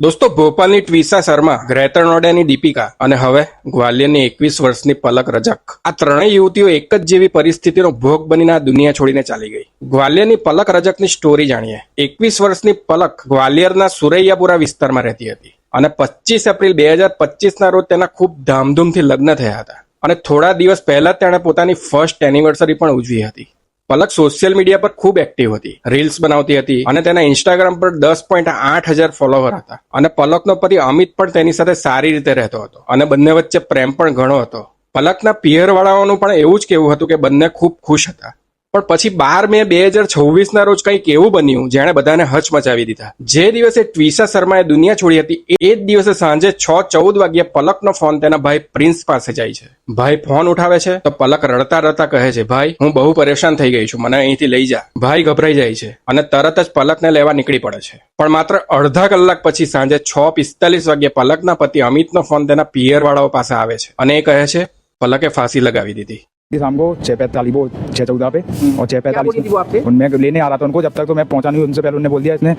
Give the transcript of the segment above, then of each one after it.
દોસ્તો, ભોપાલની ટ્વિસા શર્મા, ગ્રેટર નોઈડાની દીપિકા અને હવે ગ્વાલિયરની 21 વર્ષની પલક રજક, આ ત્રણેય યુવતીઓ એક જ જેવી પરિસ્થિતિનો ભોગ બનીને આ દુનિયા છોડીને ચાલી ગઈ. ગ્વાલિયરની પલક રજકની સ્ટોરી જાણીએ. 21 વર્ષની પલક ગ્વાલિયરના સુરૈયાપુરા વિસ્તારમાં રહેતી હતી અને 25 એપ્રિલ 2025ના રોજ તેના ખૂબ ધામધૂમથી લગ્ન થયા હતા અને થોડા દિવસ પહેલા જ તેણે પોતાની ફર્સ્ટ એનિવર્સરી પણ ઉજવી હતી. પલક સોશિયલ મીડિયા પર ખૂબ એક્ટિવ હતી, રીલ્સ બનાવતી હતી અને તેના ઇન્સ્ટાગ્રામ પર 10.8 હજાર ફોલોવર હતા અને પલકનો પતિ અમિત પણ તેની સાથે સારી રીતે રહેતો હતો અને બંને વચ્ચે પ્રેમ પણ ઘણો હતો. પલકના પિયરવાળાઓનું પણ એવું જ કહેવું હતું કે બંને ખૂબ ખુશ હતા. પણ પછી 12 મે 2026ના રોજ કંઈક એવું બન્યું જેણે બધાને હચમચાવી દીધા. જે દિવસે ટ્વિસા શર્માએ દુનિયા છોડી હતી એ જ દિવસે સાંજે 6:14 વાગ્યે પલકનો ફોન તેના ભાઈ પ્રિન્સ પાસે જાય છે. ભાઈ ફોન ઉઠાવે છે તો પલક રડતા રડતા કહે છે, ભાઈ હું બહુ પરેશાન થઈ ગઈ છું, મને અહીંથી લઈ જા. ભાઈ ગભરાઈ જાય છે અને તરત જ પલકને લેવા નીકળી પડે છે. પણ માત્ર અડધા કલાક પછી સાંજે 6:45 વાગ્યે પલકના પતિ અમિતનો ફોન તેના પિયરવાળાઓ પાસે આવે છે અને એ કહે છે પલકે ફાંસી લગાવી દીધી. शाम को 6:45 वो 6:14 पे और 6:45 मैं लेने आ रहा था उनको. जब तक तो मैं पहुंचा नहीं उनसे पहले उन्होंने बोल दिया इसने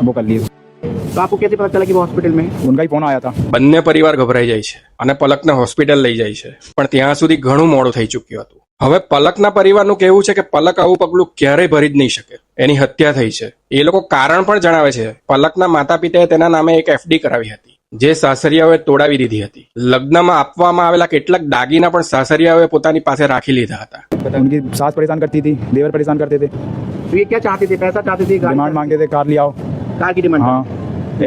वो कर लिए. तो आपको कैसे पता चला कि वो हॉस्पिटल में? उनका ही फोन आया था. બંને પરિવાર ગભરાઈ જાય છે અને પલકને હોસ્પિટલ લઈ જાય છે, પણ ત્યાં સુધી ઘણું મોડું થઈ ચૂક્યું હતું. હવે પલકના પરિવારનું કહેવું છે કે પલક આવું પગલું ક્યારેય ભરી જ નહીં શકે, એની હત્યા થઈ છે. એ લોકો કારણ પણ જણાવે છે. પલકના માતા પિતાએ તેના નામે એક FD કરાવી હતી જે સાસરિયાઓએ તોડાવી દીધી હતી. લગ્નમાં આપવામાં આવેલા કેટલાક દાગીના પણ સાસરિયાઓએ પોતાની પાસે રાખી લીધા હતા. उनकी सास परेशान करती थी, देवर परेशान करते थे, तो ये क्या चाहते थे? पैसा चाहते थे? डिमांड मांगते थे कार ले आओ. कार की डिमांड? हाँ,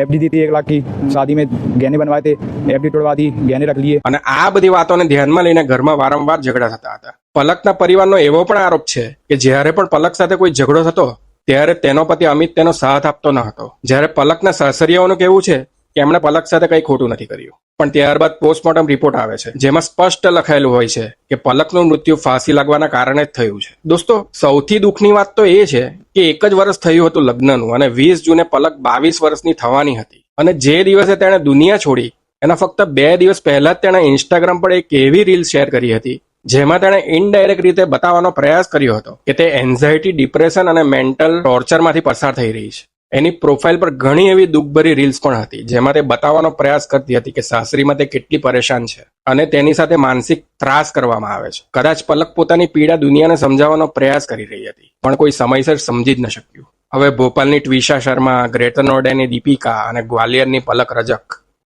FD दी थी 1 लाख की. शादी में गहने बनवाए थे, FD तोड़वा दी, गहने रख लिए. અને આ બધી વાતોને ધ્યાનમાં લઈને ઘરમાં વારંવાર ઝઘડા થતા હતા. પલકના પરિવારનો એવો પણ આરોપ છે કે જ્યારે પણ પલક સાથે કોઈ ઝઘડો થતો ત્યારે તેનો પતિ અમિત તેનો સાથ આપતો ન હતો. જ્યારે પલકના સાસરિયાઓનું કહેવું છે કે એમણે પલક સાથે કંઈ ખોટું નથી કર્યું. પણ ત્યારબાદ પોસ્ટમોર્ટમ રિપોર્ટ આવે છે જેમાં સ્પષ્ટ લખાયેલું હોય છે કે પલકનું મૃત્યુ ફાંસી લાગવાના કારણે જ થયું છે. દોસ્તો, સૌથી દુઃખની વાત તો એ છે કે એક જ વર્ષ થયું હતું લગ્નનું અને 20 જૂને પલક 22 વર્ષની થવાની હતી અને જે દિવસે તેણે દુનિયા છોડી એના ફક્ત 2 દિવસ પહેલા જ તેણે ઇન્સ્ટાગ્રામ પર એક એવી રીલ શેર કરી હતી જેમાં તેણે ઇનડાયરેક્ટ રીતે બતાવવાનો પ્રયાસ કર્યો હતો કે તે એન્ઝાયટી, ડિપ્રેશન અને મેન્ટલ ટોર્ચરમાંથી પસાર થઈ રહી છે. એની પ્રોફાઇલ પર ઘણી એવી દુઃખભરી રીલ્સ પણ હતી જેમાં તે બતાવવાનો પ્રયાસ કરતી હતી કે સાસરીમાં તે કેટલી પરેશાન છે અને તેની સાથે માનસિક ત્રાસ કરવામાં આવે છે. કદાચ પલક પોતાની પીડા દુનિયાને સમજાવવાનો પ્રયાસ કરી રહી હતી પણ કોઈ સમયસર સમજી જ ન શક્યું. હવે ભોપાલની ટ્વિસા શર્મા, ગ્રેટર નોઈડાની દીપિકા અને ગ્વાલિયરની પલક રજક,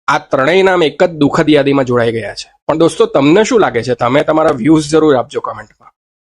આ ત્રણેય નામ એક જ દુઃખદ યાદીમાં જોડાઈ ગયા છે. પણ દોસ્તો, તમને શું લાગે છે? તમે તમારા વ્યૂઝ જરૂર આપજો કમેન્ટમાં.